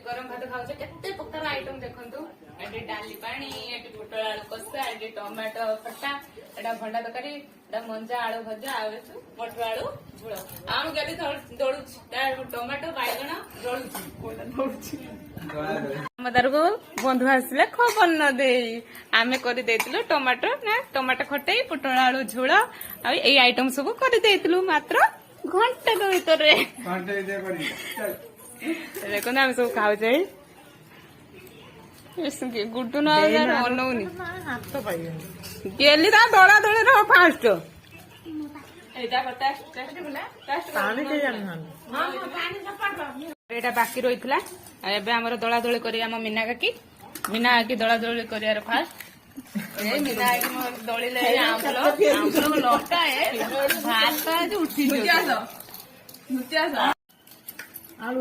गरम भात खाऊ केते प्रकार आइटम देखंतु एटी डाली पानी एटी पोटल आलू कषा एटी टमाटो खट्टा एटा भंडा तकारी एटा मंजा आलू भजा आ मटर आलू झोल आम गली दौड़ुछि टमाटो बाइगण दौड़ुछि मदार को बंधु आसले खबर न दे आमे करि देतिलु टमाटो ना टमाटो खटाई पोटल आलू झोल आ एई आइटम सब करि देतिलु मात्र घंटे के भीतर देखो ना सब खाऊ गुड्डू न अनौनी गेली दौड़ा दौड़ी रह फास्ट एटा बाकी रही एबे दौड़ा दौड़ी करी मीना काकी दौड़ा दौड़ी कर फास्ट मीना दौड़ी लटा भात उठी आलू